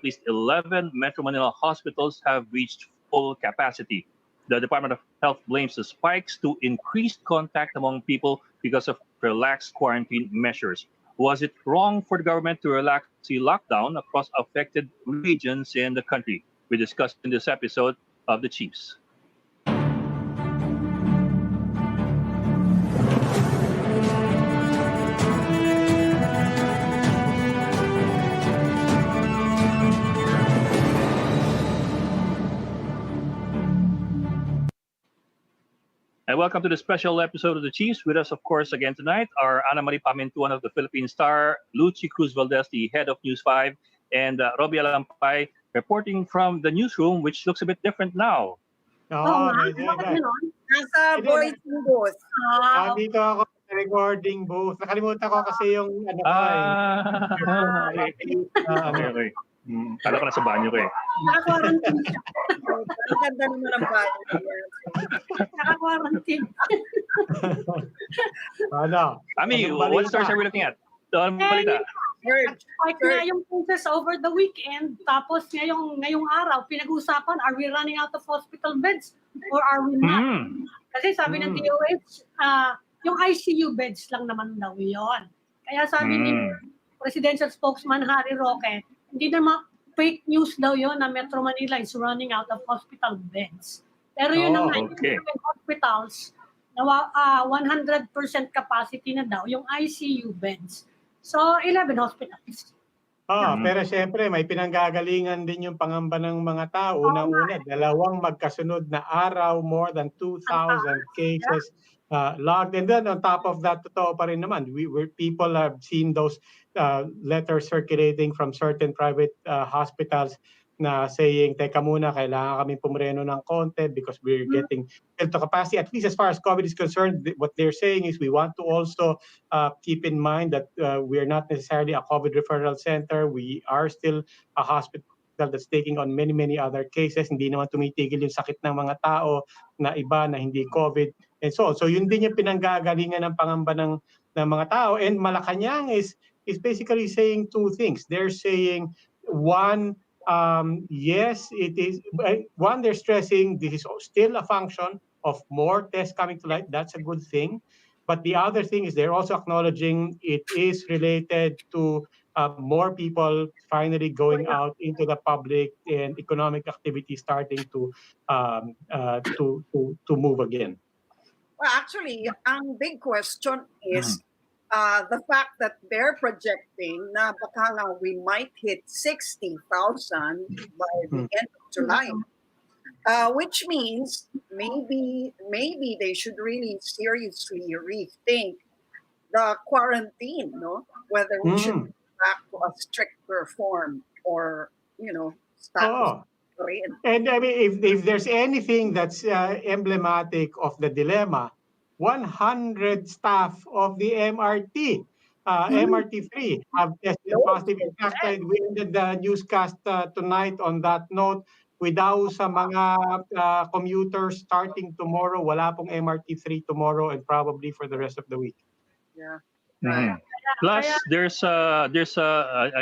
least 11 Metro Manila hospitals have reached full capacity. The Department of Health blames the spikes to increased contact among people because of relaxed quarantine measures. Was it wrong for the government to relax the lockdown across affected regions in the country? We discussed in this episode of the Chiefs. And welcome to the special episode of the Chiefs. With us, of course, again tonight are Ana Marie Pamintuan of the Philippine Star, Lucy Cruz Valdez, the head of News 5, and Robbie Alampay, reporting from the newsroom, which looks a bit different now. Nasa voicing booth. Dito ako sa recording booth. Nakalimutan ko kasi yung ano ko Okay. Kala ko nasa banyo ko eh. Naka-quarantine siya. Ang ganda naman ang banyo. Naka-quarantine. Ami, what stars are we looking at? Balita. Spike na yung cases over the weekend, tapos ngayong araw, pinag-usapan, are we running out of hospital beds or are we not? Kasi sabi ng DOH, yung ICU beds lang naman daw yun. Kaya sabi ni Presidential Spokesman Harry Roque, hindi naman fake news daw yun na Metro Manila is running out of hospital beds. Pero yun naman, yung hospitals, 100% capacity na daw yung ICU beds. So, 11 hospitals. Pero siyempre, may pinanggagalingan din yung pangamba ng mga tao. Unang-una, dalawang magkasunod na araw, more than 2,000 cases logged. And then on top of that, totoo pa rin naman. People have seen those letters circulating from certain private hospitals na saying, teka muna, kailangan kami pumreno ng konti because we're getting to capacity. At least as far as COVID is concerned, what they're saying is we want to also keep in mind that we are not necessarily a COVID referral center. We are still a hospital that's taking on many, many other cases. Hindi naman tumitigil yung sakit ng mga tao na iba na hindi COVID and so on. So yun din yung pinanggagalingan ng pangamba ng mga tao. And Malacanang is basically saying two things. They're saying, one, yes, it is. One, they're stressing this is still a function of more tests coming to light. That's a good thing. But the other thing is they're also acknowledging it is related to more people finally going out into the public and economic activity starting to move again. Well, actually, ang big question is the fact that they're projecting na baka nga we might hit 60,000 by the end of July. Which means maybe they should really seriously rethink the quarantine, no? Whether we should go back to a stricter form or, status. And I mean, if there's anything that's emblematic of the dilemma, 100 staff of the MRT, MRT3 have tested positive. In fact, we ended the newscast tonight on that note. Without sa mga commuters starting tomorrow, wala pong MRT3 tomorrow and probably for the rest of the week. Yeah. Plus, there's a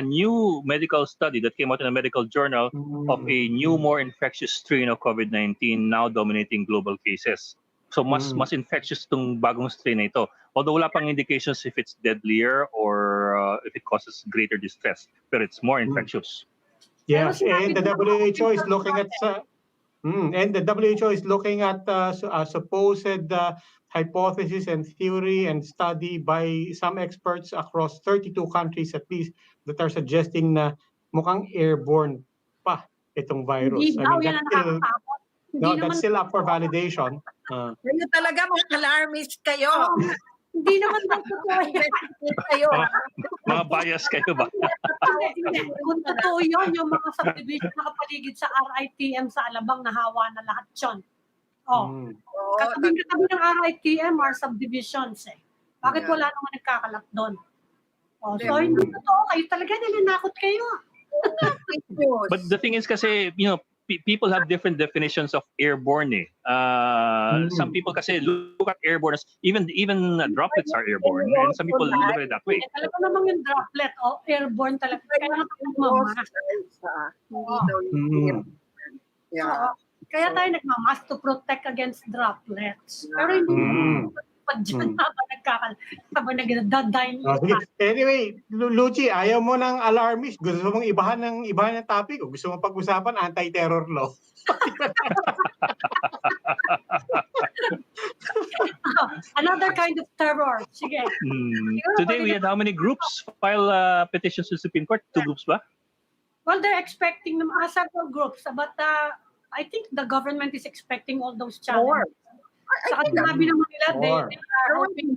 new medical study that came out in a medical journal of a new, more infectious strain of COVID-19 now dominating global cases. So mas infectious itong bagong strain na ito. Although wala pang indications if it's deadlier or if it causes greater distress, but it's more infectious. Yes, and the WHO is looking at a supposed hypothesis and theory and study by some experts across 32 countries at least that are suggesting na mukhang airborne pa itong virus. That's still up for validation. Kayo talaga mga alarmist kayo. Hindi naman kayo. Mga bias kayo ba? Hindi. Kung totoo yun, yung mga subdivision na kapaligid sa RITM sa Alabang, nahawa na lahat yun. Katabi ng RITM are subdivisions eh. Bakit wala naman nagkakalat doon? So hindi totoo. Kayo talaga nilinakot kayo. But the thing is kasi, people have different definitions of airborne. Some people kasi look at airborne as even droplets are airborne, and some people look at it that way. Talaga namang yung droplet o airborne talaga. Kaya nga tayo nagmamask. Hindi daw yung yeah. Kaya tayo nagmamask to protect against droplets. Pero hindi pa dyan habang nagdadayin. Anyway, Luchi, ayaw mo ng alarmist. Gusto mong ibahan ng topic o gusto mong pag-usapan anti-terror law? Another kind of terror. Sige. Today we had how many groups file petitions to the Supreme Court? 2 groups ba? Well, they're expecting several groups, but I think the government is expecting all those challenges. Saka sinabi naman nila, they are hoping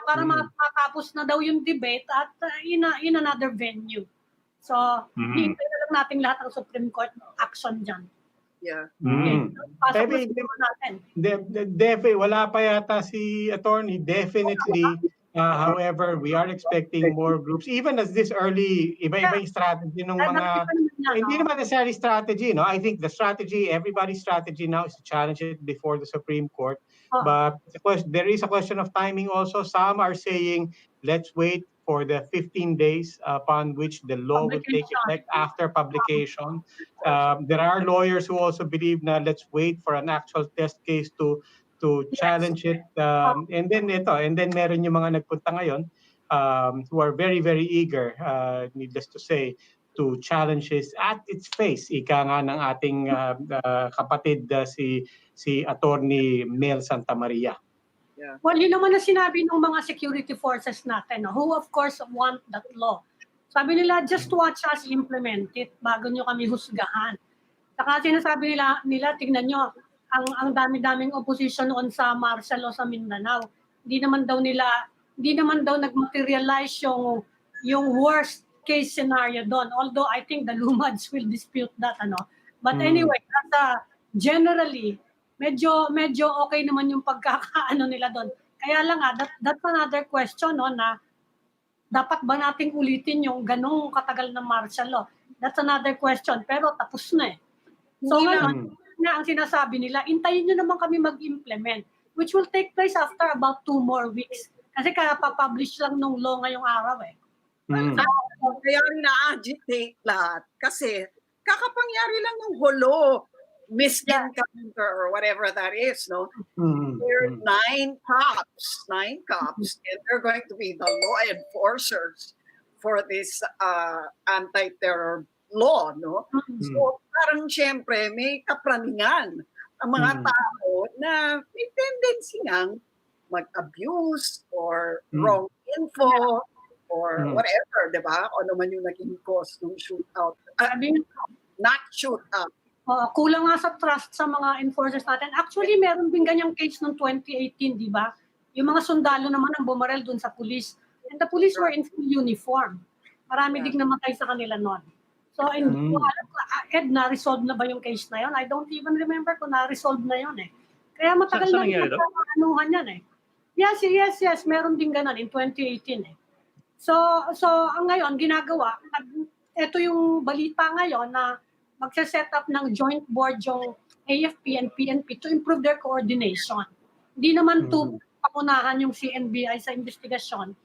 para matapos na daw yung debate at in another venue. So, hihintay na lang natin lahat ng Supreme Court action dyan. Yeah. Definitely, wala pa yata si attorney. Definitely, however, we are expecting more groups. Even as this early, iba-iba yung strategy ng mga... Hindi naman necessarily strategy, no? I think the strategy, everybody's strategy now is to challenge it before the Supreme Court. But there is a question of timing also. Some are saying, let's wait for the 15 days upon which the law will take effect after publication. There are lawyers who also believe na let's wait for an actual test case to challenge it. And then meron yung mga nagpunta ngayon who are very, very eager, needless to say, to challenge this at its face. Ika nga ng ating kapatid si Attorney Mel Santamaria. Yeah. Well, yun naman na sinabi ng mga security forces natin, who of course want that law. Sabi nila, just watch us implement it bago nyo kami husgahan. Saka sinasabi nila tingnan nyo, ang dami-daming opposition noon sa martial law sa Mindanao. Hindi naman daw nag-materialize yung worst case scenario doon. Although I think the Lumads will dispute that, But anyway, generally, medyo okay naman yung pagkakaano nila doon. Kaya lang that's another question, na dapat ba nating ulitin yung ganong katagal na martial law? That's another question, pero tapos na eh. So ngayon, ang sinasabi nila, intayin nyo naman kami mag-implement, which will take place after about 2 more weeks. Kasi kaya pa-publish lang nung law ngayong araw eh. Kaya na-agitate lahat. Kasi kakapangyari lang ng hulo, misdemeanor or whatever that is, no? There are 9 cops, and they're going to be the law enforcers for this anti-terror law, no? So parang siyempre may kapraningan ang mga tao na may tendency ngang mag-abuse or wrong info or whatever, di ba? O naman yung naging cause ng shootout. Not shootout. Kulang nga sa trust sa mga enforcers natin. Actually, meron din ganyang case noong 2018, di ba? Yung mga sundalo naman ang bumarel dun sa police. And the police were in full uniform. Marami ding namatay sa kanila noon. So, Ed, na-resolve na ba yung case na yon? I don't even remember kung na-resolve na yon eh. Kaya matagal na rin anuhan yan eh. Yes. Meron din ganon in 2018 eh. So ang ngayon, ginagawa, ito yung balita ngayon na magse-set up ng joint board yung AFP and PNP to improve their coordination. Hindi naman to pakunahan yung CNBI sa investigasyon,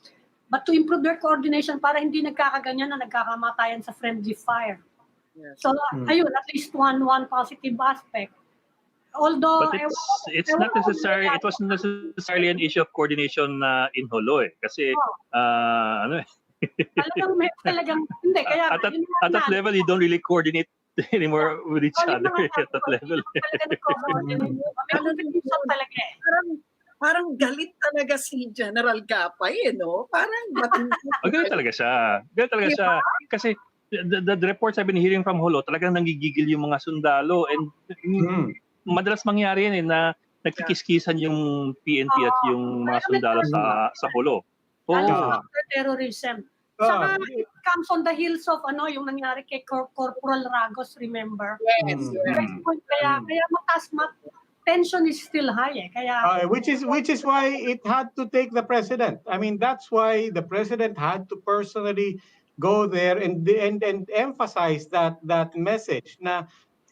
but to improve their coordination para hindi nagkakaganyan na nagkakamatayan sa friendly fire. Yes. So, ayun, at least one positive aspect. Although, but it's not necessary. It wasn't necessarily an issue of coordination in Holo eh. Kasi talagang hindi. Kaya at that level, you don't really coordinate anymore with each other at that level. Parang galit talaga si General Gapay, no? Parang galit talaga siya. Kasi the reports I've been hearing from Holo, talagang nanggigigil yung mga sundalo and madalas mangyari yan na nagkikiskisan yung PNP at yung mga sundalo sa Holo. Terrorism. Saka it comes on the heels of yung nangyari kay Corporal Ragos, remember? Yes. Kaya mataas tension is still high eh. Kaya which is why it had to take the president. I mean, that's why the president had to personally go there and emphasize that message na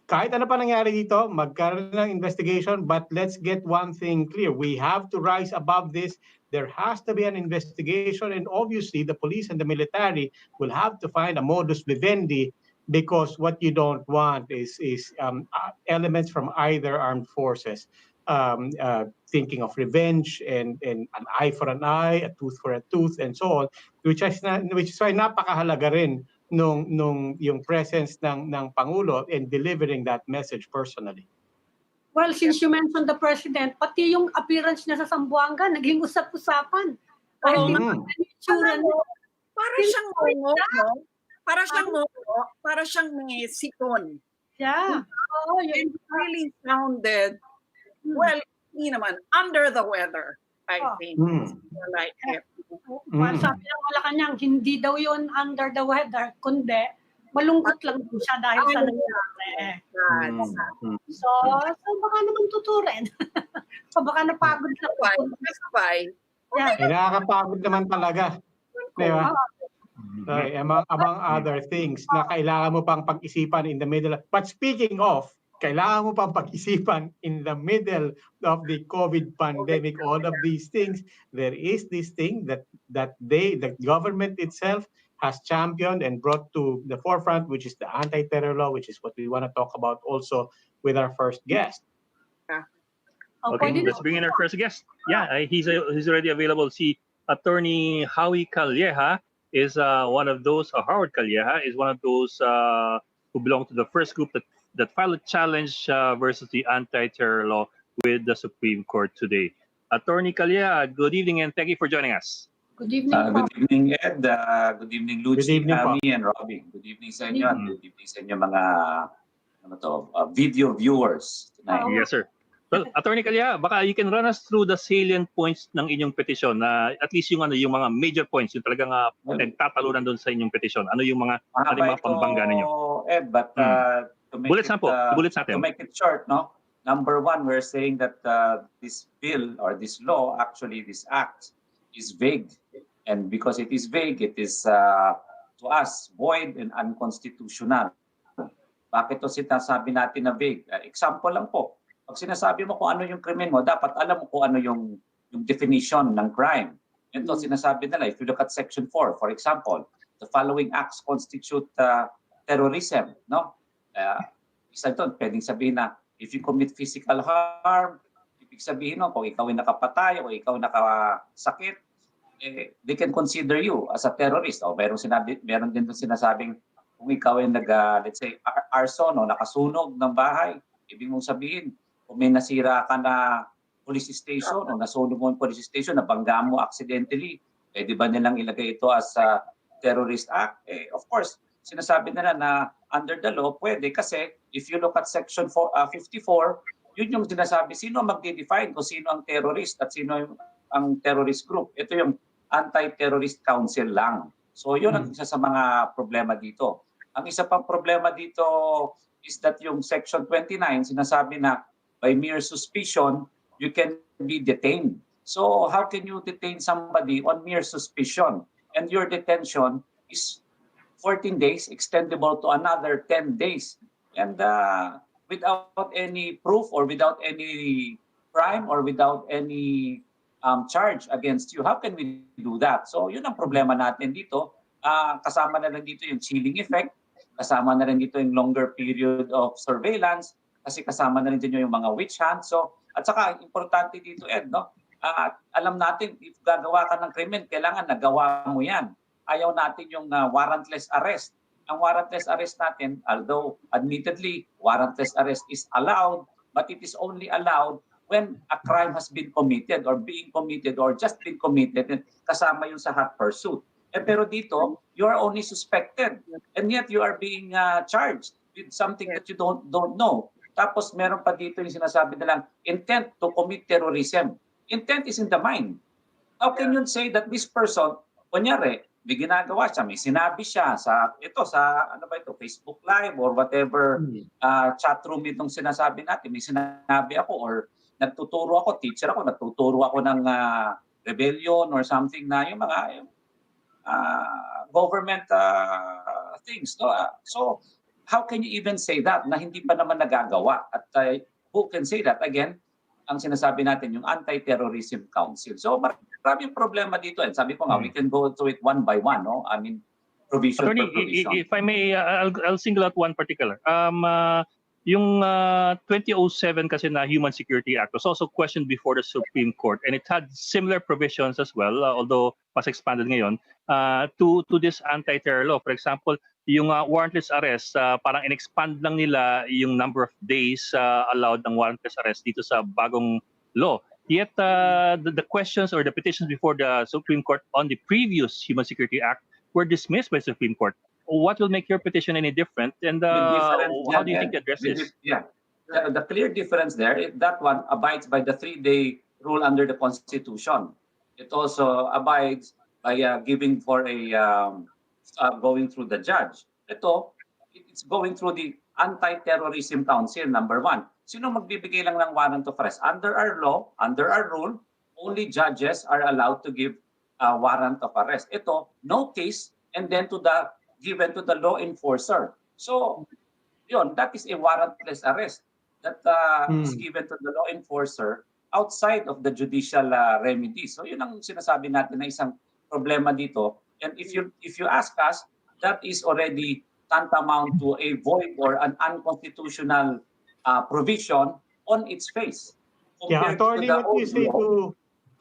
kahit ano pa nangyari dito, magkaroon ng investigation, but let's get one thing clear. We have to rise above this. There has to be an investigation, and obviously the police and the military will have to find a modus vivendi, because what you don't want is elements from either armed forces thinking of revenge and an eye for an eye, a tooth for a tooth, and so on, which is why napakahalaga rin nung yung presence ng Pangulo in delivering that message personally. Well, since you mentioned the President, pati yung appearance niya sa Zamboanga, naging usap-usapan. Kahit Oo. yung itsura niya. Para siyang mongo, no? Para siyang mongo, para siyang may sikon. Yeah. Oh, it really sounded, well, hindi naman, under the weather, I think. Like it. Well, sabi ng Malacanang, hindi daw yun under the weather, kundi malungkot lang din siya dahil sa nangyari. So baka naman tuturin. So baka napagod lang. Bye. Yeah. Nakakapagod naman talaga. Diba? So, among other things na kailangan mo pang pag-isipan in the middle. But speaking of, kailangan mo pang pag-isipan in the middle of the COVID pandemic, all of these things, there is this thing that the government itself has championed and brought to the forefront, which is the anti-terror law, which is what we want to talk about also with our first guest. Okay, let's bring in our first guest. Yeah, he's already available. See, Attorney Howie Calleja is one of those, Howard Calleja is one of those who belong to the first group that filed a challenge versus the anti-terror law with the Supreme Court today. Attorney Calleja, good evening and thank you for joining us. Good evening. Good evening, Ed. Good evening, Lucy, Amy, and Robbie. Good evening sa inyo. Good evening sa inyo mga video viewers tonight. Yes, sir. Well, Attorney Calleja, baka you can run us through the salient points ng inyong petition, na at least yung mga major points, yung talagang nagtatalunan doon sa inyong petition. Ano yung mga pambangga ninyo? Ed, but to make to make it short, no? Number one, we're saying that this bill or this law, actually this act, is vague. And because it is vague, it is to us void and unconstitutional. Bakit to sinasabi natin na vague? Example lang po. Pag sinasabi mo kung ano yung krimen mo, dapat alam mo kung ano yung definition ng crime. Ito sinasabi nila, if you look at Section 4, for example, the following acts constitute terrorism. No? Isa doon, pwedeng sabihin na if you commit physical harm, ibig sabihin kung ikaw ay nakapatay o ikaw nakasakit, they can consider you as a terrorist. O meron din doon sinasabing kung ikaw ay let's say, arson o nakasunog ng bahay, ibig mong sabihin, kung may nasira ka na police station o nasunog mo yung police station, nabangga mo accidentally, di ba nilang ilagay ito as a terrorist act? Of course, sinasabi nila na under the law, pwede kasi if you look at Section 54, yun yung sinasabi, sino magde-define kung sino ang terrorist at sino ang terrorist group. Ito yung Anti-Terrorist Council lang. So yun ang isa sa mga problema dito. Ang isa pang problema dito is that yung Section 29, sinasabi na by mere suspicion, you can be detained. So how can you detain somebody on mere suspicion? And your detention is 14 days, extendable to another 10 days. And without any proof or without any crime or without any charge against you. How can we do that? So yun ang problema natin dito. Kasama na rin dito yung chilling effect, kasama na rin dito yung longer period of surveillance, kasi kasama na rin dito yung mga witch hunt. So, at saka importante dito, Ed, no? Alam natin, if gagawa ka ng krimen, kailangan nagawa mo yan. Ayaw natin yung warrantless arrest. Ang warrantless arrest natin, although admittedly, warrantless arrest is allowed, but it is only allowed when a crime has been committed or being committed or just been committed, kasama yung sa hot pursuit. Pero dito, you are only suspected and yet you are being charged with something that you don't know. Tapos meron pa dito yung sinasabi nilang intent to commit terrorism. Intent is in the mind. How can you say that this person, kunyari, may ginagawa siya, may sinabi siya sa Facebook Live or whatever chat room itong sinasabi natin, may sinabi ako or nagtuturo ako, teacher ako, nagtuturo ako ng rebellion or something na yung mga government things. No? So how can you even say that na hindi pa naman nagagawa? At who can say that? Again, ang sinasabi natin, yung Anti-Terrorism Council. So maraming problema dito. And sabi ko nga, we can go through it one by one. No? I mean, provision Attorney, per provision. if I may, I'll single out one particular. Yung 2007 kasi na Human Security Act was also questioned before the Supreme Court, and it had similar provisions as well, although mas expanded ngayon, to this anti-terror law. For example, yung warrantless arrest, parang in-expand lang nila yung number of days allowed ng warrantless arrest dito sa bagong law. Yet the questions or the petitions before the Supreme Court on the previous Human Security Act were dismissed by the Supreme Court. What will make your petition any different? And how do you think to address this? Yeah, the clear difference there is that one abides by the 3-day rule under the Constitution. It also abides by giving for a going through the judge. It's going through the Anti-Terrorism Council, number 1. Sino magbibigay lang ng warrant of arrest? Under our law, under our rule, only judges are allowed to give warrant of arrest. No case, and then given to the law enforcer. So, that is a warrantless arrest that is given to the law enforcer outside of the judicial remedy. So, yun ang sinasabi natin na isang problema dito. And if you ask us, that is already tantamount to a void or an unconstitutional provision on its face. Yeah, Attorney, what do you say to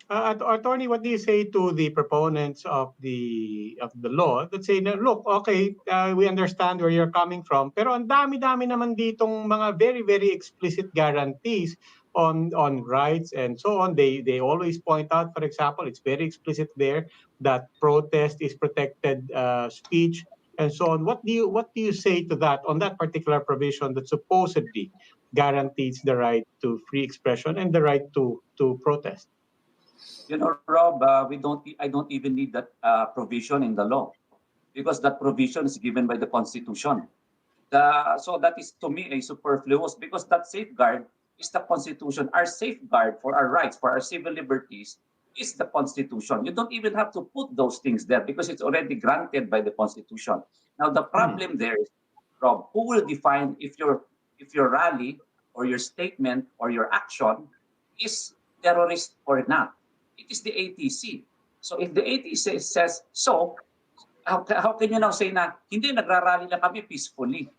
Attorney, what do you say to the proponents of the law that say, look, okay, we understand where you're coming from, pero ang dami-dami naman ditong mga very, very explicit guarantees on rights and so on. They always point out, for example, it's very explicit there that protest is protected speech and so on. What do you say to that on that particular provision that supposedly guarantees the right to free expression and the right to protest? Rob, I don't even need that provision in the law because that provision is given by the Constitution. So that is to me a superfluous because that safeguard is the Constitution. Our safeguard for our rights, for our civil liberties is the Constitution. You don't even have to put those things there because it's already granted by the Constitution. Now the problem there is, Rob, who will define if your rally or your statement or your action is terrorist or not? It is the ATC. So if the ATC says so, how can you now say na hindi nagrarally na kami peacefully?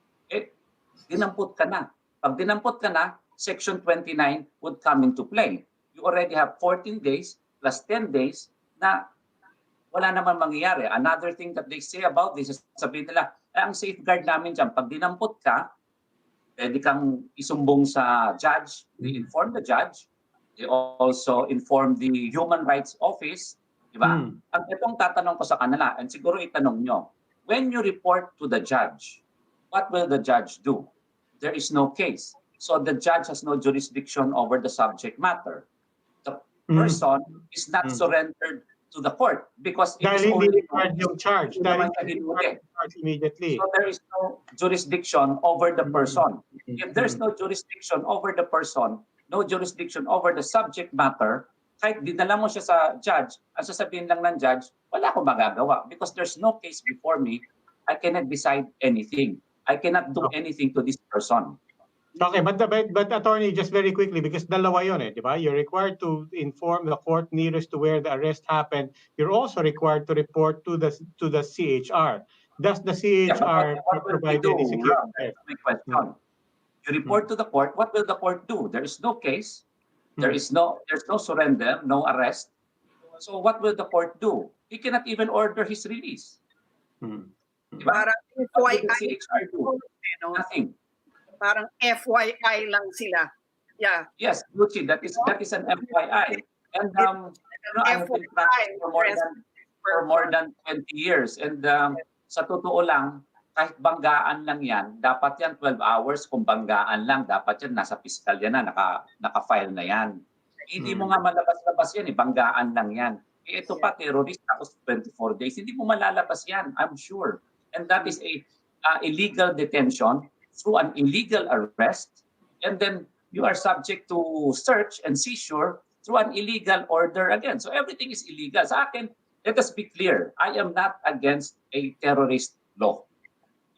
Dinampot ka na. Pag dinampot ka na, Section 29 would come into play. You already have 14 days plus 10 days na wala naman mangyayari. Another thing that they say about this is sabihin nila, ang safeguard namin dyan, pag dinampot ka, pwede kang isumbong sa judge, they inform the judge, they also inform the Human Rights Office, di ba? Ang itong tatanong ko sa kanila, and siguro itanong nyo, when you report to the judge, what will the judge do? There is no case. So the judge has no jurisdiction over the subject matter. The person is not surrendered to the court because it is only charge immediately. So there is no jurisdiction over the person. If there's no jurisdiction over the person, no jurisdiction over the subject matter, kahit dinala mo siya sa judge, ang sasabihin lang ng judge, wala akong magagawa because there's no case before me. I cannot decide anything. I cannot do anything to this person. Okay, but Attorney, just very quickly, because dalawa yun di ba? You're required to inform the court nearest to where the arrest happened. You're also required to report to the CHR. Does the CHR provide any security? That's my question. You report to the court, what will the court do? There is no case. There's no surrender, no arrest. So what will the court do? He cannot even order his release. Parang CHR do? Nothing. Parang FYI lang sila. Yeah. Yes, Lucy, that is an FYI. And I've been practicing for more than 20 years. And sa totoo lang, kahit banggaan lang yan, dapat yan 12 hours kung banggaan lang. Dapat yan nasa piskalya na, naka-file na yan. Hindi mo nga malabas-labas yan, banggaan lang yan. Ito pa, terrorist, tapos 24 days. Hindi mo malalabas yan, I'm sure. And that is a illegal detention through an illegal arrest, and then you are subject to search and seizure through an illegal order again. So everything is illegal. Sa akin, let us be clear. I am not against a terrorist law.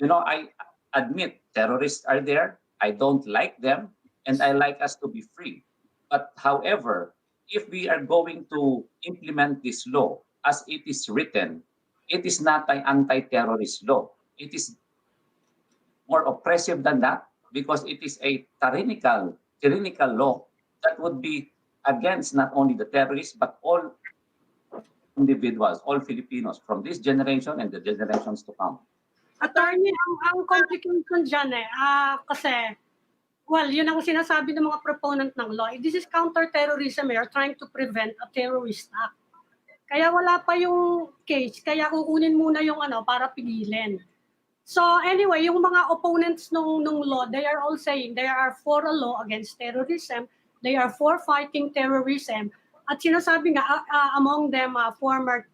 I admit terrorists are there. I don't like them, and I like us to be free. But however, if we are going to implement this law as it is written, it is not an anti-terrorist law. It is more oppressive than that because it is a tyrannical law that would be against not only the terrorists but all individuals, all Filipinos from this generation and the generations to come. Attorney, ang complication dyan kasi, well, yun ang sinasabi ng mga proponent ng law. This is counter-terrorism. We are trying to prevent a terrorist act. Kaya wala pa yung case, kaya kukunin muna yung para pigilin. So anyway, yung mga opponents nung law, they are all saying they are for a law against terrorism. They are for fighting terrorism. At sinasabi nga, among them, former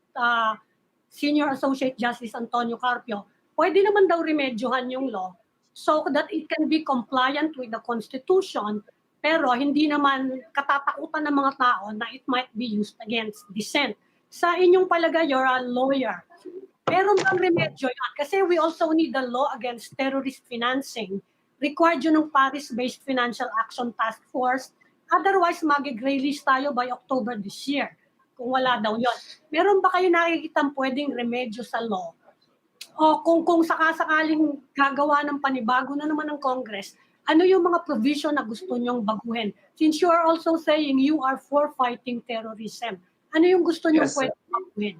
Senior Associate Justice Antonio Carpio, pwede naman daw remedyohan yung law so that it can be compliant with the Constitution, pero hindi naman katatakutan ng mga tao na it might be used against dissent. Sa inyong palagay, you're a lawyer. Meron bang remedyo yan? Kasi we also need the law against terrorist financing. Required yun ng Paris-based Financial Action Task Force. Otherwise, mag-gray list tayo by October this year. Kung wala daw yun. Meron ba kayo nakikitang pwedeng remedyo sa law? O kung sakasakaling gagawa ng panibago na naman ng Congress, ano yung mga provision na gusto nyong baguhin? Since you are also saying you are for fighting terrorism, ano yung gusto nyong pwedeng baguhin?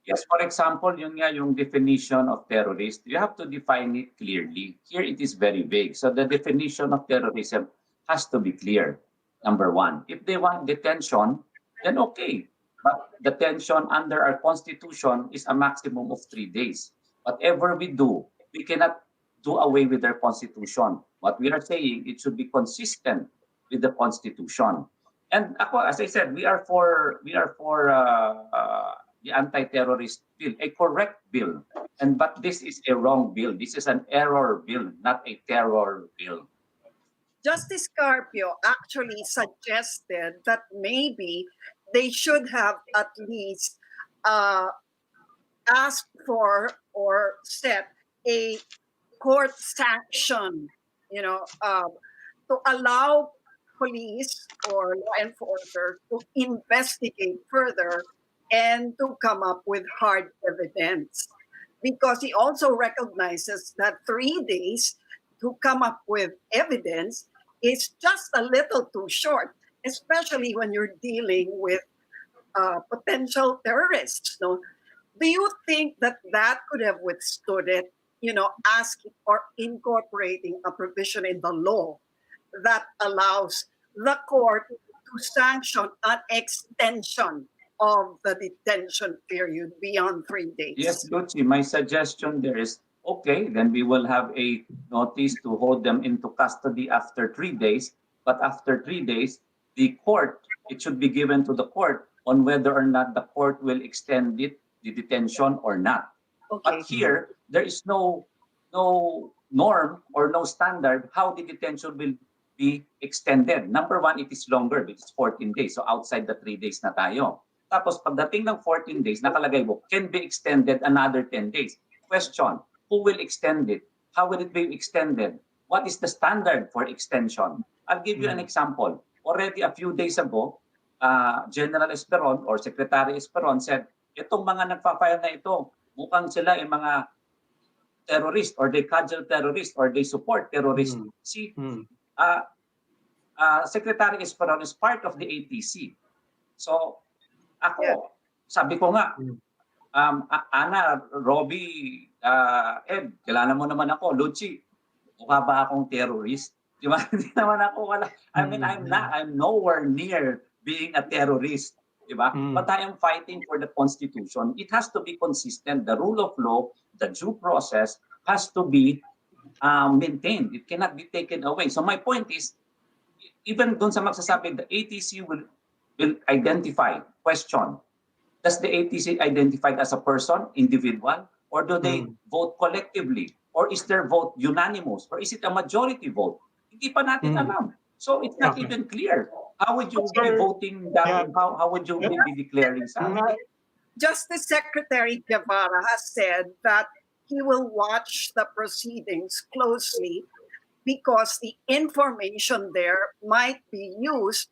Yes, for example, yung definition of terrorist, you have to define it clearly. Here it is very vague. So the definition of terrorism has to be clear, number one. If they want detention, then okay. But detention under our Constitution is a maximum of 3 days. Whatever we do, we cannot do away with our Constitution. What we are saying, it should be consistent with the Constitution. And as I said, we are for the anti-terrorist bill, a correct bill. But this is a wrong bill. This is an error bill, not a terror bill. Justice Carpio actually suggested that maybe they should have at least asked for or set a court sanction, to allow police or law enforcers to investigate further and to come up with hard evidence. Because he also recognizes that 3 days to come up with evidence is just a little too short, especially when you're dealing with potential terrorists. No? Do you think that could have withstood it, asking or incorporating a provision in the law that allows the court to sanction an extension of the detention period beyond 3 days? Yes, Lucy, my suggestion there is, okay, then we will have a notice to hold them into custody after 3 days. But after 3 days, it should be given to the court on whether or not the court will extend the detention or not. Okay. But here, there is no norm or no standard how the detention will be extended. Number one, it is longer, which is 14 days. So outside the 3 days na tayo. Tapos pagdating ng 14 days, nakalagay mo, can be extended another 10 days. Question, who will extend it? How will it be extended? What is the standard for extension? I'll give you an example. Already a few days ago, General Esperon or Secretary Esperon said, itong mga nagpa-file na ito, mukhang sila ay mga terrorist or they cudgel terrorist or they support terrorist. See, Secretary Esperon is part of the ATC. So, sabi ko nga, Ana, Robbie, Ed, kilala mo naman ako, Lucy, mukha ba akong terrorist? Di ba? Hindi naman ako wala. I mean, I'm nowhere near being a terrorist. Di ba? But I am fighting for the Constitution. It has to be consistent. The rule of law, the due process has to be maintained. It cannot be taken away. So my point is, even dun sa magsasabi, the ATC will identify, question, does the ATC identify as a person, individual, or do they vote collectively? Or is their vote unanimous? Or is it a majority vote? Hindi pa natin alam. So it's not even clear. How would you be voting down? How would you be declaring something? Justice Secretary Guevara has said that he will watch the proceedings closely because the information there might be used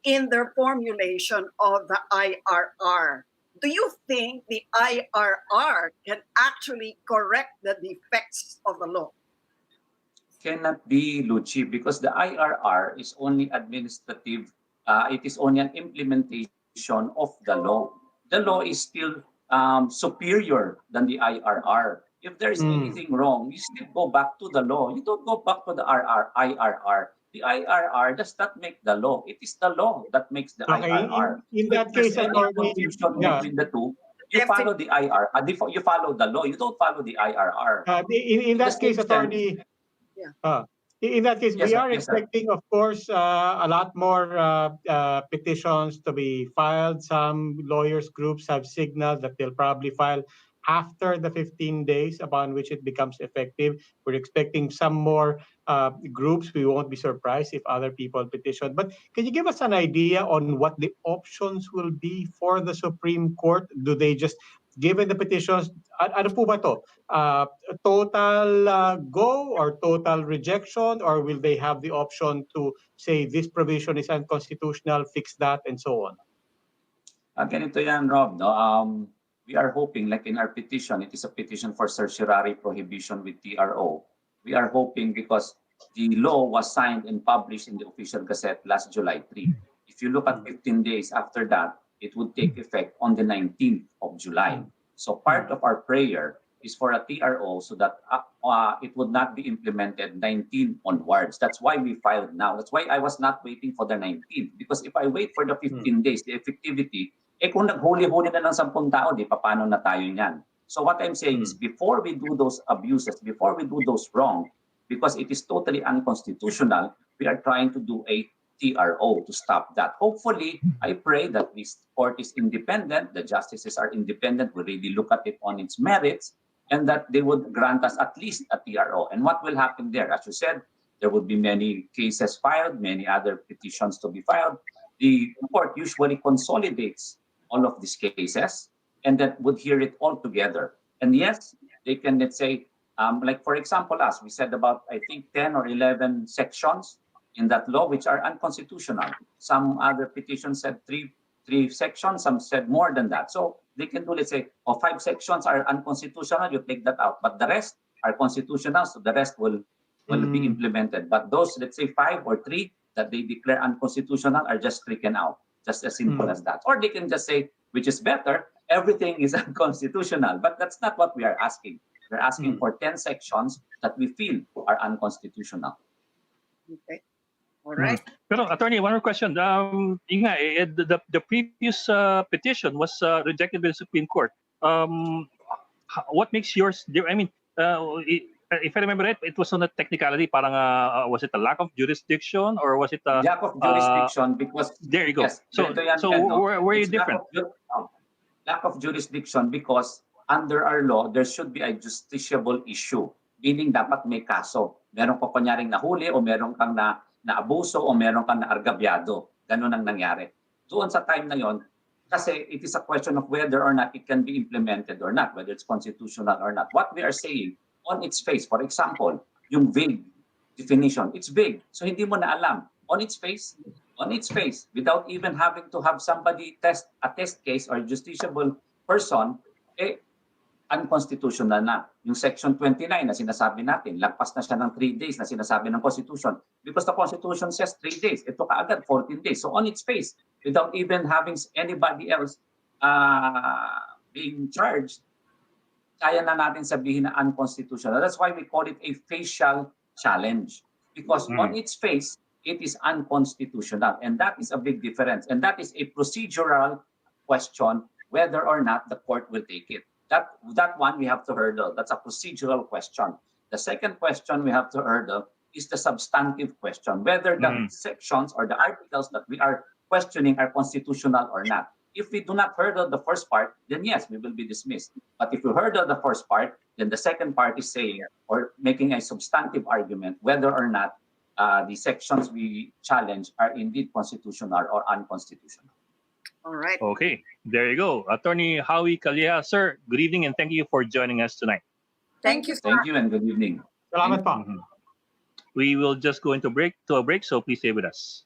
in their formulation of the IRR. Do you think the IRR can actually correct the defects of the law? Cannot be, Luchi, because the IRR is only administrative. It is only an implementation of the law. The law is still superior than the IRR. If there is anything wrong, you still go back to the law. You don't go back to the IRR. The IRR does not make the law. It is the law that makes the IRR. In that If there's case, any Attorney, confusion between the two, you follow the IRR. You follow the law. You don't follow the IRR. In that case, Attorney, in that case, Yes, we sir. are Yes, sir. expecting, of course, a lot more petitions to be filed. Some lawyers groups have signaled that they'll probably file after the 15 days upon which it becomes effective. We're expecting some more groups. We won't be surprised if other people petition. But can you give us an idea on what the options will be for the Supreme Court? Do they just, given the petitions, ano po ba to? Total go or total rejection, or will they have the option to say this provision is unconstitutional, fix that, and so on? Ganito yan, Rob. No? We are hoping, like in our petition, it is a petition for certiorari prohibition with TRO. We are hoping because the law was signed and published in the official gazette last July 3. If you look at 15 days after that, it would take effect on the 19th of July. So part of our prayer is for a TRO so that it would not be implemented 19 onwards. That's why we filed now. That's why I was not waiting for the 19th. Because if I wait for the 15 days, the effectivity, kung naghuli-huli na ng 10 tao, di pa paano na tayo niyan? So what I'm saying is before we do those abuses, before we do those wrong, because it is totally unconstitutional, we are trying to do a TRO to stop that. Hopefully, I pray that this court is independent, the justices are independent, we really look at it on its merits, and that they would grant us at least a TRO. And what will happen there? As you said, there would be many cases filed, many other petitions to be filed. The court usually consolidates all of these cases and that would hear it all together. And yes, they can, let's say, like for example, as we said about, I think 10 or 11 sections in that law which are unconstitutional. Some other petitions said three sections, some said more than that. So they can do, let's say, 5 sections are unconstitutional, you take that out. But the rest are constitutional, so the rest will be implemented. But those, let's say, 5 or 3 that they declare unconstitutional are just stricken out. Just as simple as that. Or they can just say, which is better, everything is unconstitutional. But that's not what we are asking. We're asking for 10 sections that we feel are unconstitutional. Okay. All right. Pero Attorney, one more question. The previous petition was rejected by the Supreme Court. What makes yours? I mean, if I remember right, it was on a technicality. Parang was it a lack of jurisdiction or was it a lack of jurisdiction? Because there you go. Yes, so where are you different? Lack of jurisdiction because under our law there should be a justiciable issue. Meaning dapat may kaso. Meron ka kunyaring nahuli o meron kang naabuso o meron kang naargabyado. Ganun ang nangyari. Doon sa time na yon, kasi it is a question of whether or not it can be implemented or not, whether it's constitutional or not. What we are saying, on its face, for example, yung vague definition, it's vague. So hindi mo na alam. On its face, without even having to have somebody test a test case or justiciable person, unconstitutional na. Yung Section 29 na sinasabi natin, lagpas na siya ng 3 days na sinasabi ng Constitution. Because the Constitution says 3 days. Ito kaagad 14 days. So on its face, without even having anybody else being charged, kaya na natin sabihin na unconstitutional. That's why we call it a facial challenge. Because on its face, it is unconstitutional. And that is a big difference. And that is a procedural question whether or not the court will take it. That one we have to hurdle. That's a procedural question. The second question we have to hurdle is the substantive question, whether the sections or the articles that we are questioning are constitutional or not. If we do not hurdle the first part, then yes, we will be dismissed. But if we hurdle the first part, then the second part is saying or making a substantive argument whether or not the sections we challenge are indeed constitutional or unconstitutional. All right. Okay, there you go. Attorney Howie Calleja, sir, good evening and thank you for joining us tonight. Thank you, sir. Thank you and good evening. Salamat po. We will just go into a break, so please stay with us.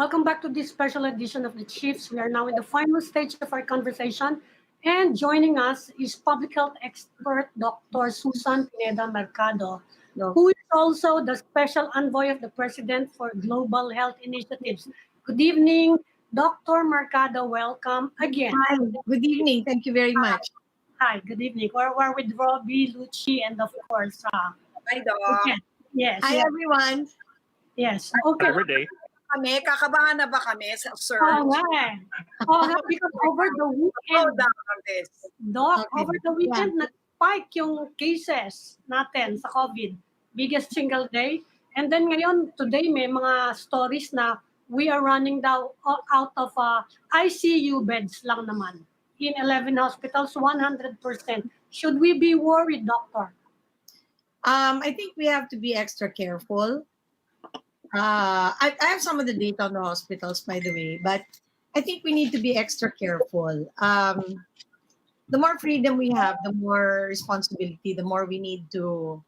Welcome back to this special edition of the Chiefs. We are now in the final stage of our conversation, and joining us is public health expert Dr. Susan Pineda Mercado, who is also the special envoy of the President for Global Health Initiatives. Good evening, Dr. Mercado. Welcome again. Hi, good evening. Thank you very much. Hi, good evening. We're with Robbie, Lucci, and of course, Hi, Doc. okay. Yes. Hi, everyone. Yes. Okay. Every day. Kakabahan na ba kami, sir? Oh, nga eh. Oh, nga, because over the weekend, Doc, Okay. over the weekend, nag-spike yung cases natin sa COVID. Biggest single day. And then ngayon, today, may mga stories na we are running down out of ICU beds lang naman. In 11 hospitals, 100%. Should we be worried, doctor? I think we have to be extra careful. I have some of the data on the hospitals, by the way, but I think we need to be extra careful. The more freedom we have, the more responsibility, the more we need to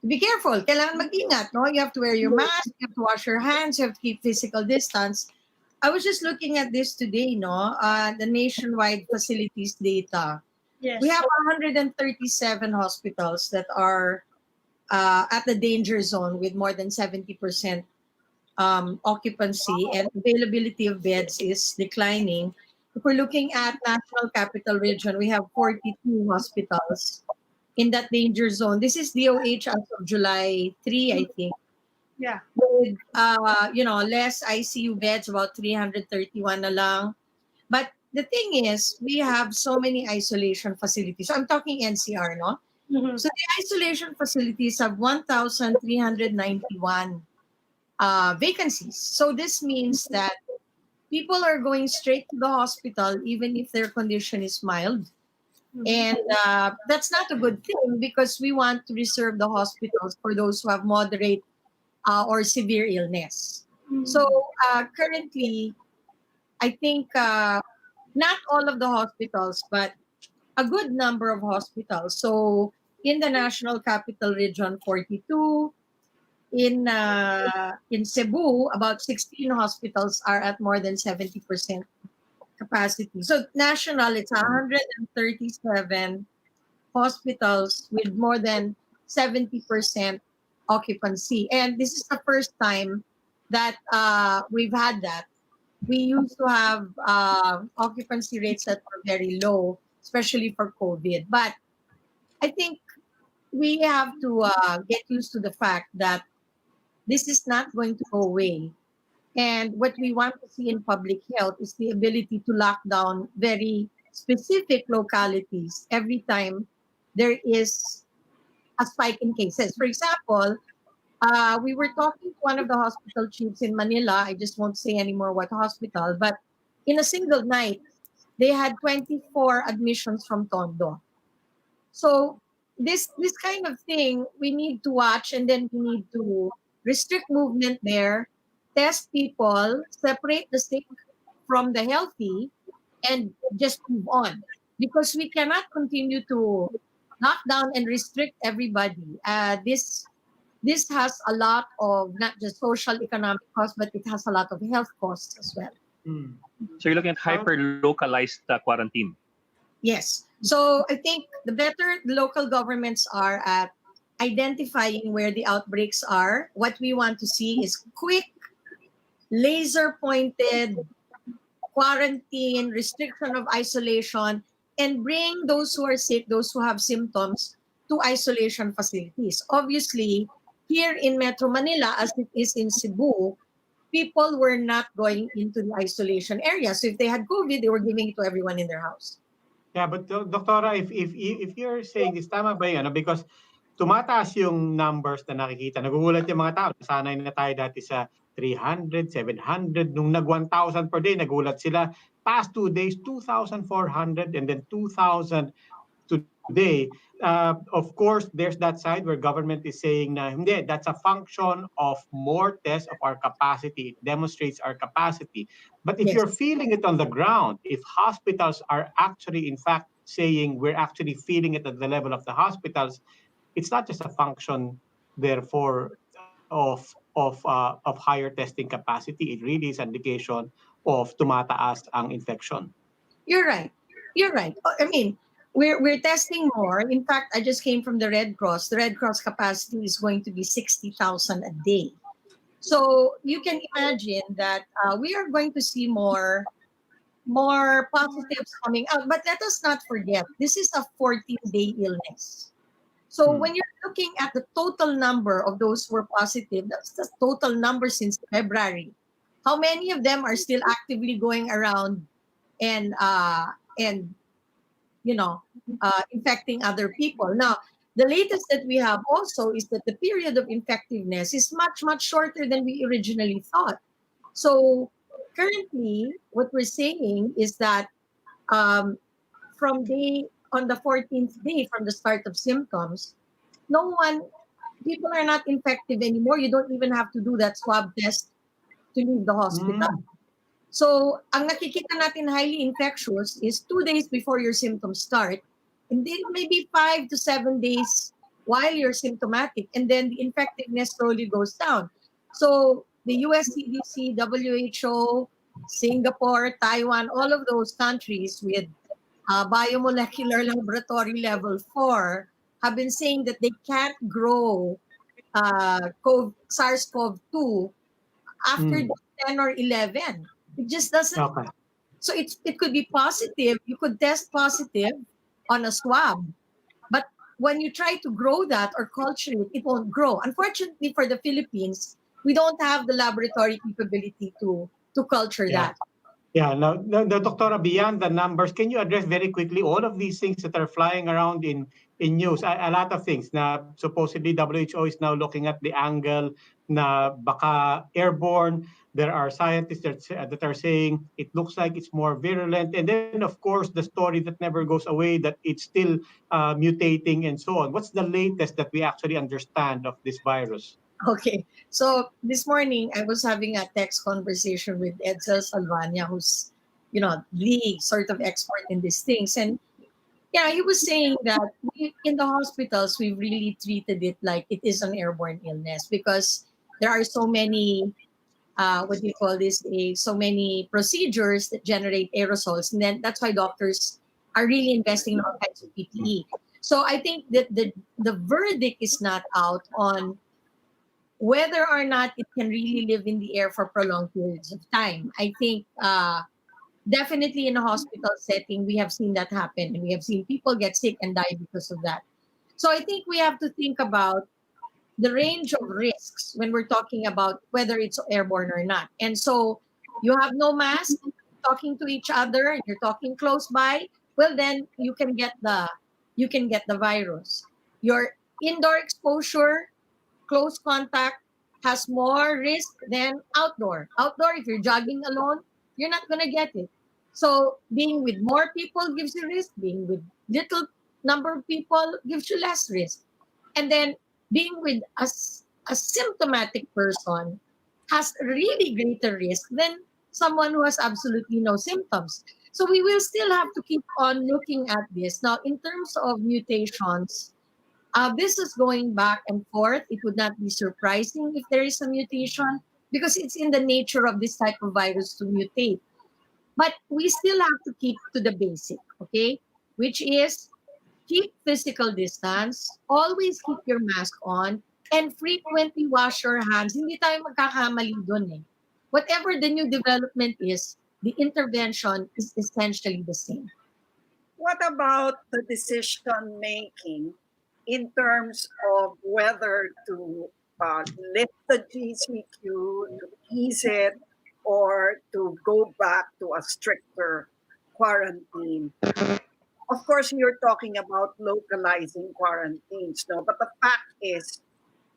be careful. Kailangan mag-ingat, no? You have to wear your mask, you have to wash your hands, you have to keep physical distance. I was just looking at this today, no? The nationwide facilities data. Yes. We have 137 hospitals that are at the danger zone with more than 70% occupancy, and availability of beds is declining. If we're looking at National Capital Region, we have 42 hospitals in that danger zone. This is DOH as of July 3, I think. Yeah. With, less ICU beds, about 331 na lang. But the thing is, we have so many isolation facilities. So I'm talking NCR, no? Mhm. So the isolation facilities have 1,391. vacancies. So this means that people are going straight to the hospital even if their condition is mild. And that's not a good thing because we want to reserve the hospitals for those who have moderate or severe illness. So currently, I think not all of the hospitals, but a good number of hospitals. So in the National Capital Region, 42. In Cebu, about 16 hospitals are at more than 70% capacity. So national, it's 137 hospitals with more than 70% occupancy. And this is the first time that we've had that. We used to have occupancy rates that were very low, especially for COVID. But I think we have to get used to the fact that this is not going to go away. And what we want to see in public health is the ability to lock down very specific localities every time there is a spike in cases. For example, we were talking to one of the hospital chiefs in Manila. I just won't say anymore what hospital, but in a single night, they had 24 admissions from Tondo. So this kind of thing, we need to watch, and then we need to restrict movement there, test people, separate the sick from the healthy, and just move on. Because we cannot continue to lock down and restrict everybody. This has a lot of not just social economic costs, but it has a lot of health costs as well. So you're looking at hyper-localized quarantine. Yes. So I think the better the local governments are at identifying where the outbreaks are, what we want to see is quick, laser-pointed quarantine, restriction of isolation, and bring those who are sick, those who have symptoms, to isolation facilities. Obviously, here in Metro Manila, as it is in Cebu, people were not going into the isolation area. So if they had COVID, they were giving it to everyone in their house. Yeah, but Doktora, if you're saying this, tama ba yun? Because tumataas yung numbers na nakikita. Nagugulat yung mga tao. Sanay na tayo dati sa 300, 700. Nung nag-1,000 per day, nagulat sila. Past 2 days, 2,400 and then 2,000 today. Of course, there's that side where government is saying na hindi, that's a function of more tests of our capacity. It demonstrates our capacity. But if you're feeling it on the ground, if hospitals are actually, in fact, saying we're actually feeling it at the level of the hospitals, it's not just a function, therefore, of higher testing capacity. It really is an indication of tumataas ang infection. You're right. I mean, we're testing more. In fact, I just came from the Red Cross. The Red Cross capacity is going to be 60,000 a day. So you can imagine that we are going to see more positives coming out. But let us not forget, this is a 14-day illness. So when you're looking at the total number of those who are positive, that's the total number since February. How many of them are still actively going around and infecting other people? Now, the latest that we have also is that the period of infectiveness is much, much shorter than we originally thought. So currently, what we're saying is that on the 14th day from the start of symptoms, people are not infective anymore. You don't even have to do that swab test to leave the hospital. So, ang nakikita natin highly infectious is 2 days before your symptoms start, and then maybe 5 to 7 days while you're symptomatic, and then the infectiveness slowly goes down. So, the US CDC, WHO, Singapore, Taiwan, all of those countries with biomolecular laboratory level 4 have been saying that they can't grow SARS-CoV-2 after 10 or 11. It just doesn't. Okay. So it could be positive. You could test positive on a swab. But when you try to grow that or culture it, it won't grow. Unfortunately for the Philippines, we don't have the laboratory capability to culture that. Yeah, now, Doctora, beyond the numbers, can you address very quickly all of these things that are flying around in news? A lot of things na supposedly WHO is now looking at the angle na baka airborne. There are scientists that are saying it looks like it's more virulent. And then, of course, the story that never goes away, that it's still mutating and so on. What's the latest that we actually understand of this virus? Okay, so this morning I was having a text conversation with Edsel Salvania, who's, the sort of expert in these things. And yeah, he was saying that in the hospitals, we really treated it like it is an airborne illness because there are so many, what do you call this, so many procedures that generate aerosols. And then that's why doctors are really investing in all kinds of PPE. So I think that the verdict is not out on whether or not it can really live in the air for prolonged periods of time. I think definitely in a hospital setting, we have seen that happen, and we have seen people get sick and die because of that. So I think we have to think about the range of risks when we're talking about whether it's airborne or not. And so you have no mask, talking to each other, and you're talking close by, well then you can get the virus. Your indoor exposure, close contact has more risk than outdoor. Outdoor, if you're jogging alone, you're not going to get it. So being with more people gives you risk. Being with little number of people gives you less risk. And then being with a symptomatic person has really greater risk than someone who has absolutely no symptoms. So we will still have to keep on looking at this. Now, in terms of mutations, this is going back and forth. It would not be surprising if there is a mutation because it's in the nature of this type of virus to mutate. But we still have to keep to the basic, okay? Which is keep physical distance, always keep your mask on, and frequently wash your hands. Hindi tayo magkakamali dun eh. Whatever the new development is, the intervention is essentially the same. What about the decision making in terms of whether to lift the GCQ, to ease it, or to go back to a stricter quarantine? Of course, you're talking about localizing quarantines, no? But the fact is,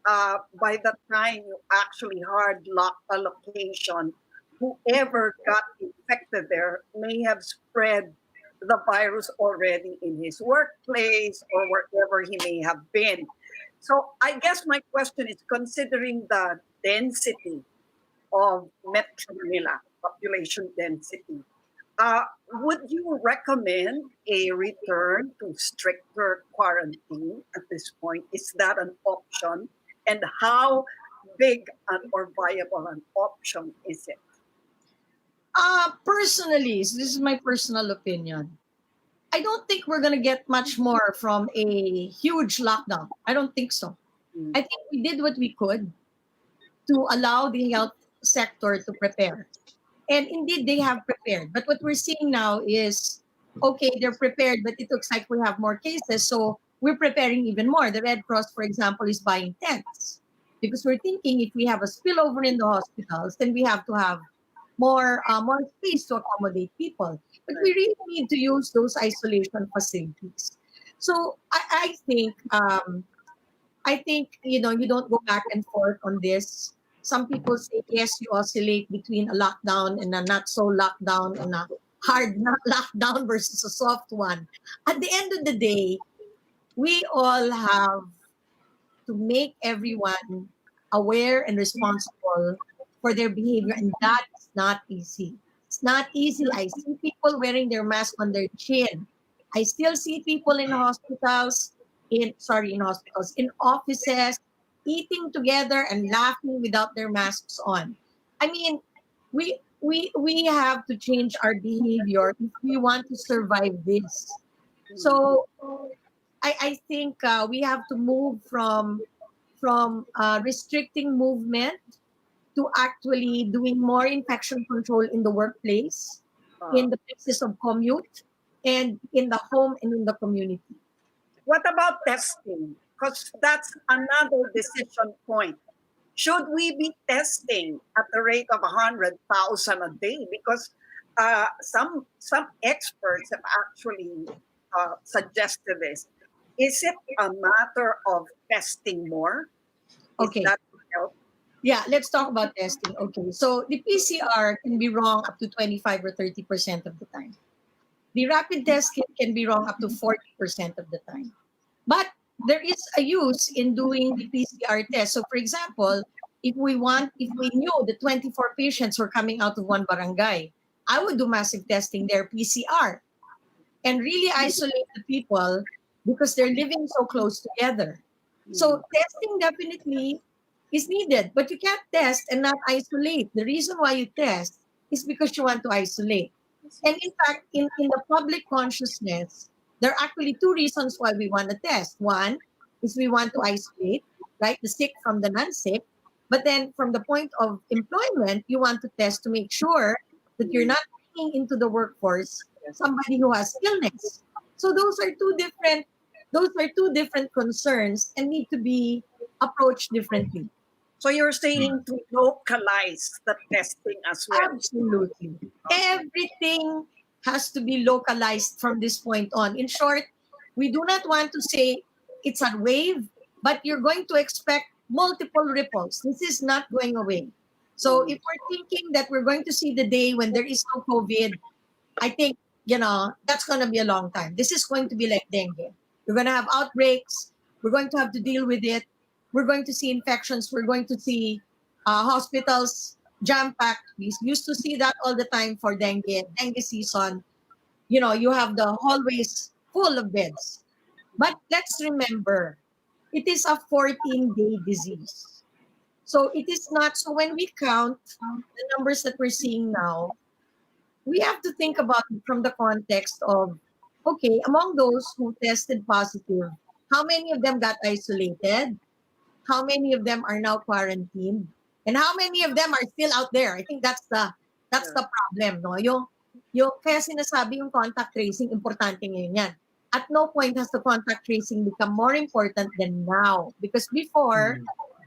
by the time you actually hard lock a location, whoever got infected there may have spread the virus already in his workplace or wherever he may have been. So I guess my question is, considering the density of Metro Manila, population density, would you recommend a return to stricter quarantine at this point? Is that an option? And how big or viable an option is it? Personally, so this is my personal opinion. I don't think we're going to get much more from a huge lockdown. I don't think so. I think we did what we could to allow the health sector to prepare. And indeed, they have prepared. But what we're seeing now is, okay, they're prepared, but it looks like we have more cases. So we're preparing even more. The Red Cross, for example, is buying tents because we're thinking if we have a spillover in the hospitals, then we have to have more space to accommodate people. But we really need to use those isolation facilities. So I think you don't go back and forth on this. Some people say yes, you oscillate between a lockdown and a not so lockdown and a hard not lockdown versus a soft one. At the end of the day, we all have to make everyone aware and responsible for their behavior, and that is not easy. It's not easy. I see people wearing their mask on their chin. I still see people in hospitals, in offices, eating together and laughing without their masks on. I mean, we have to change our behavior if we want to survive this. So I think we have to move from restricting movement to actually doing more infection control in the workplace, in the places of commute, and in the home and in the community. What about testing? Because that's another decision point. Should we be testing at the rate of 100,000 a day? Because some experts have actually suggested this. Is it a matter of testing more? Okay. Is that help? Yeah, let's talk about testing. Okay, so the PCR can be wrong up to 25 or 30% of the time. The rapid test kit can be wrong up to 40% of the time. But there is a use in doing the PCR test. So for example, if we knew the 24 patients were coming out of one barangay, I would do massive testing there, PCR, and really isolate the people because they're living so close together. So testing definitely is needed, but you can't test and not isolate. The reason why you test is because you want to isolate. And in fact, in the public consciousness, there are actually two reasons why we want to test. One is we want to isolate, right, the sick from the non-sick. But then from the point of employment, you want to test to make sure that you're not bringing into the workforce somebody who has illness. So those are two different concerns and need to be approached differently. So you're saying to localize the testing as well? Absolutely. Everything has to be localized from this point on. In short, we do not want to say it's a wave, but you're going to expect multiple ripples. This is not going away. So if we're thinking that we're going to see the day when there is no COVID, I think, that's going to be a long time. This is going to be like dengue. We're going to have outbreaks. We're going to have to deal with it. We're going to see infections. We're going to see hospitals jam-packed. We used to see that all the time for dengue season. You have the hallways full of beds. But let's remember, it is a 14-day disease. So it is not, so when we count the numbers that we're seeing now, we have to think about it from the context of, okay, among those who tested positive, how many of them got isolated? How many of them are now quarantined? And how many of them are still out there? I think that's the problem, no? Yung kaya sinasabi yung contact tracing, importante ngayon yan. At no point has the contact tracing become more important than now. Because before,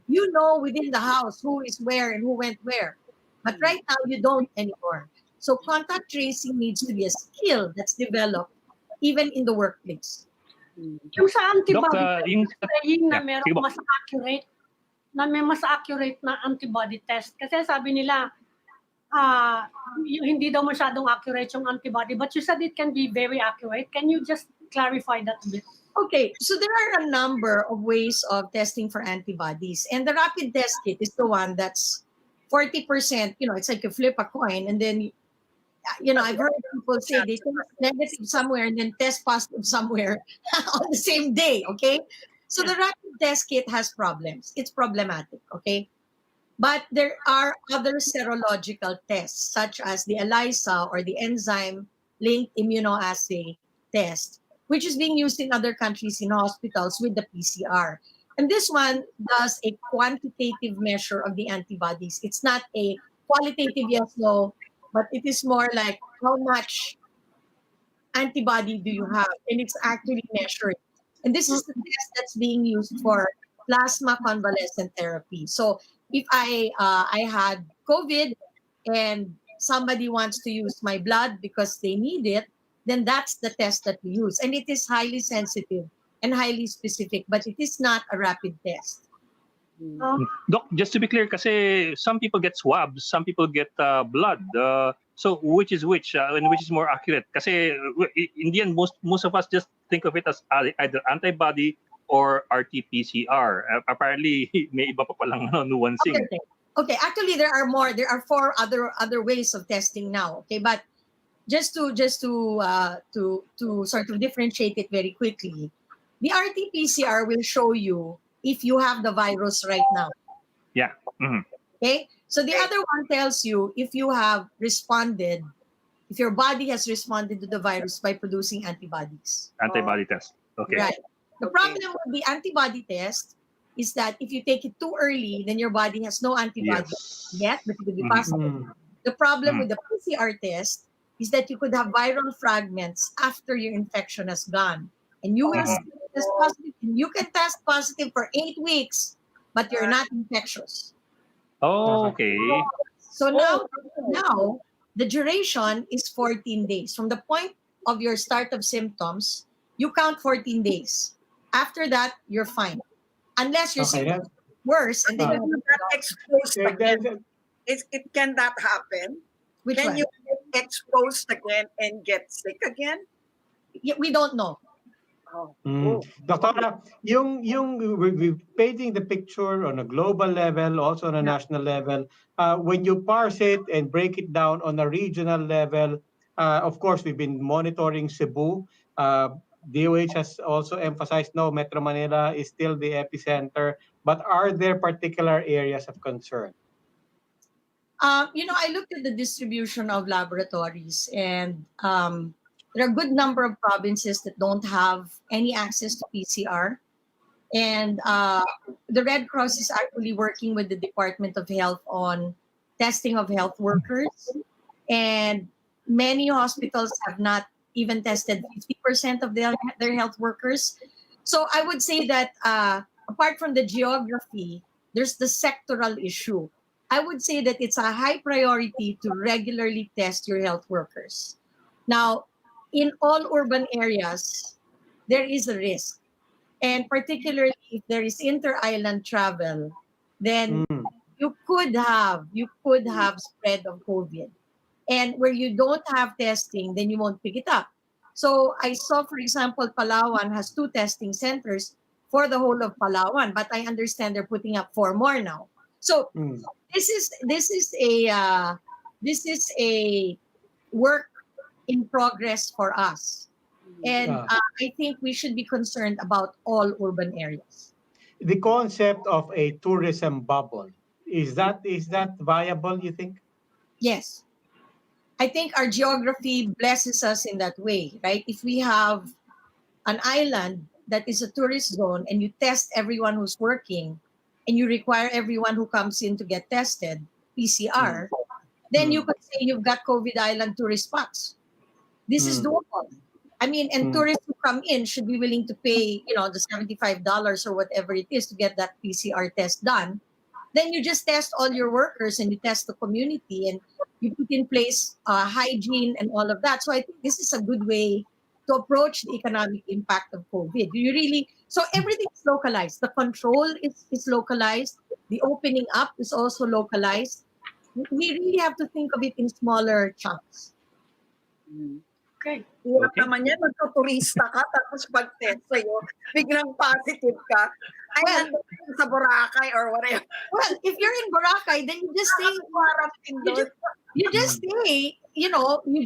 within the house who is where and who went where. But right now, you don't anymore. So contact tracing needs to be a skill that's developed even in the workplace. Yung sa antibody, Doc, saying na meron may mas accurate na antibody test. Kasi sabi nila, hindi daw masyadong accurate yung antibody, but you said it can be very accurate. Can you just clarify that a bit? Okay, so there are a number of ways of testing for antibodies. And the rapid test kit is the one that's 40%, it's like you flip a coin and then, I've heard people say they test negative somewhere and then test positive somewhere on the same day, okay? So the rapid test kit has problems. It's problematic, okay? But there are other serological tests, such as the ELISA or the enzyme-linked immunoassay test, which is being used in other countries in hospitals with the PCR. And this one does a quantitative measure of the antibodies. It's not a qualitative yes, no, but it is more like how much antibody do you have? And it's actually measuring. And this is the test that's being used for plasma convalescent therapy. So if I had COVID and somebody wants to use my blood because they need it, then that's the test that we use. And it is highly sensitive and highly specific, but it is not a rapid test. Doc, just to be clear, kasi some people get swabs, some people get blood. So which is which, and which is more accurate? Kasi in the end, most of us just think of it as either antibody or RT-PCR. Apparently, may iba pa palang nuancing. Okay. Actually, there are more. There are 4 other ways of testing now. Okay, but just to sort of differentiate it very quickly, the RT-PCR will show you if you have the virus right now. Yeah. Mm-hmm. Okay. So the other one tells you if you have responded, if your body has responded to the virus by producing antibodies. Antibody test. Okay. Right. The problem with the antibody test is that if you take it too early, then your body has no antibodies yet, but it could be possible. The problem with the PCR test is that you could have viral fragments after your infection has gone. And you will test positive. You can test positive for 8 weeks, but you're not infectious. Oh, okay. So now the duration is 14 days. From the point of your start of symptoms, you count 14 days. After that, you're fine. Unless your symptoms are worse and then you're not exposed again. It can that happen? Which can one? you get exposed again and get sick again? We don't know. Doctora, we're painting the picture on a global level, also on a national level. When you parse it and break it down on a regional level, of course, we've been monitoring Cebu. DOH has also emphasized no, Metro Manila is still the epicenter. But are there particular areas of concern? I looked at the distribution of laboratories, and there are a good number of provinces that don't have any access to PCR. And the Red Cross is actually working with the Department of Health on testing of health workers. And many hospitals have not even tested 50% of their health workers. So I would say that apart from the geography, there's the sectoral issue. I would say that it's a high priority to regularly test your health workers. Now, in all urban areas, there is a risk. And particularly if there is inter-island travel, then you could have spread of COVID. And where you don't have testing, then you won't pick it up. So I saw, for example, Palawan has 2 testing centers for the whole of Palawan, but I understand they're putting up 4 more now. So this is a work in progress for us, and I think we should be concerned about all urban areas. The concept of a tourism bubble, is that viable, you think? Yes. I think our geography blesses us in that way, right? If we have an island that is a tourist zone and you test everyone who's working and you require everyone who comes in to get tested, PCR, then you could say you've got COVID island tourist spots. This is doable. I mean, and tourists who come in should be willing to pay, the $75 or whatever it is to get that PCR test done. Then you just test all your workers and you test the community and you put in place hygiene and all of that. So I think this is a good way to approach the economic impact of COVID. So everything is localized. The control is localized. The opening up is also localized. We really have to think of it in smaller chunks. Okay. Hirap naman yan, magtuturista ka, tapos pag-test sa'yo, biglang positive ka. Ay, nandun sa Boracay or whatever. Well, if you're in Boracay, then you just stay. You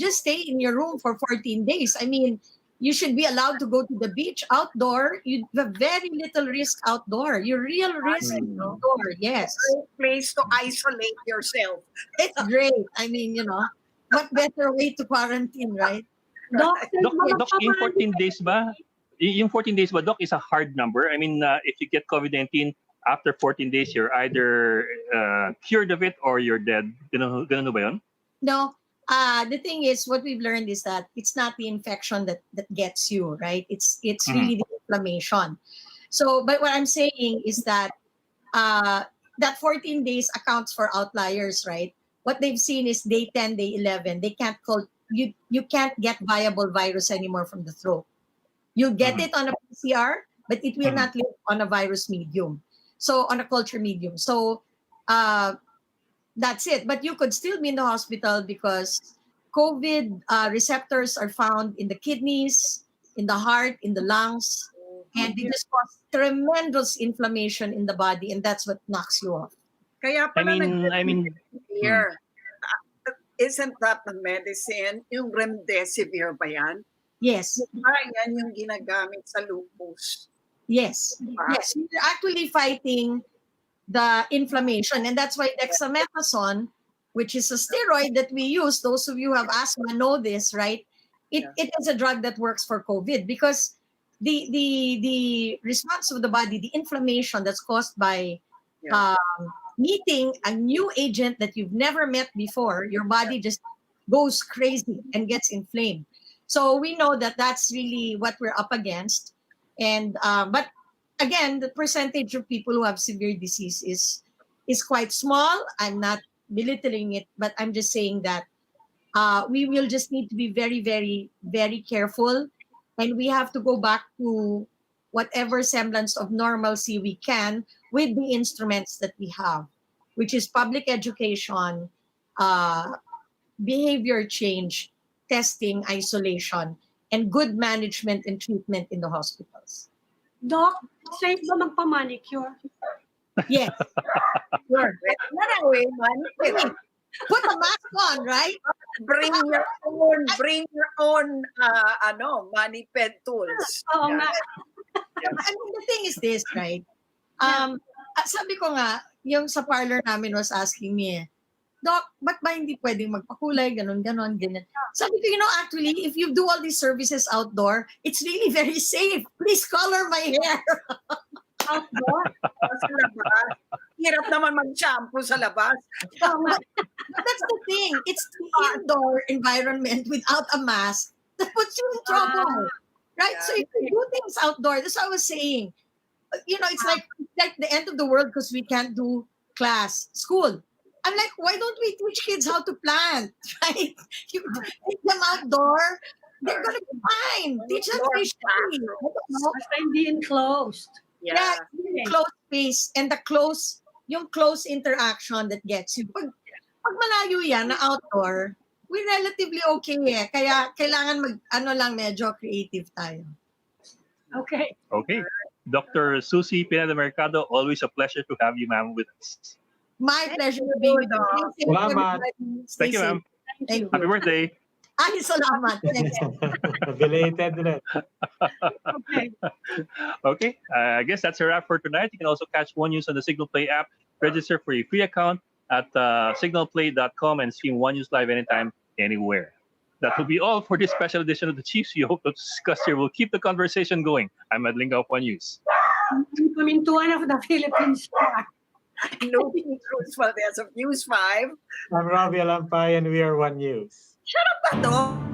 just stay in your room for 14 days. I mean, you should be allowed to go to the beach outdoor. You have very little risk outdoor. Your real risk is outdoor. Yes. Great place to isolate yourself. It's great. I mean, what better way to quarantine, right? Doc, yung 14 days ba? Yung 14 days ba, Doc, is a hard number? I mean, if you get COVID-19, after 14 days, you're either cured of it or you're dead. Ganun ba yun? No. The thing is, what we've learned is that it's not the infection that gets you, right? It's really the inflammation. So, but what I'm saying is that that 14 days accounts for outliers, right? What they've seen is day 10, day 11. They can't you can't get viable virus anymore from the throat. You get it on a PCR, but it will not live on a virus medium. So on a culture medium. So that's it. But you could still be in the hospital because COVID receptors are found in the kidneys, in the heart, in the lungs, and they just cause tremendous inflammation in the body, and that's what knocks you off. Kaya pala here. Isn't that the medicine? Yung remdesivir ba yan? Yes. Yan yung ginagamit sa lupus. Yes. Yes. You're actually fighting the inflammation. And that's why dexamethasone, which is a steroid that we use, those of you who have asthma know this, right? It is a drug that works for COVID because the response of the body, the inflammation that's caused by meeting a new agent that you've never met before, your body just goes crazy and gets inflamed. So we know that that's really what we're up against. And but again, the percentage of people who have severe disease is quite small. I'm not belittling it, but I'm just saying that We will just need to be very, very, very careful. And we have to go back to whatever semblance of normalcy we can with the instruments that we have, which is public education, behavior change, testing, isolation, and good management and treatment in the hospitals. Doc, safe ba magpa-manicure? Yes. Sure. Put a mask on, right? Bring your own maniped tools. Oo nga. I mean, the thing is this, right? Sabi ko nga, yung sa parlor namin was asking me, Doc, ba't ba hindi pwedeng magpakulay, ganon, ganyan. Sabi ko, actually, if you do all these services outdoor, it's really very safe. Please color my hair. Outdoor? Sa labas. Hirap naman mag-shampoo sa labas. But that's the thing. It's the indoor environment without a mask that puts you in trouble. Right? So if you do things outdoor, that's what I was saying. It's like the end of the world because we can't do school. I'm like, why don't we teach kids how to plant, right? You take them outdoor, they're going to be fine. Teach them patiently. Basta hindi enclosed. Yeah, close space and yung close interaction that gets you. Pag malayo yan na outdoor, we're relatively okay eh. Kaya kailangan medyo creative tayo. Okay. Okay. Dr. Susie Pineda Mercado, always a pleasure to have you, ma'am, with us. My pleasure to be with you. Salamat. Thank you, ma'am. Thank you. Happy birthday. Ay, salamat. Thanks. Belated ulit. Okay. Okay, I guess that's a wrap for tonight. You can also catch One News on the Signal Play app. Register for a free account at signalplay.com and stream One News live anytime, anywhere. That will be all for this special edition of the Chiefs. You hope to discuss here. We'll keep the conversation going. I'm Ed Linga of One News. Kamintuan of the Philippines. Looking Cruz Valdez of News 5. I'm Robbie Alampay and we are One News. Shut up, Tato!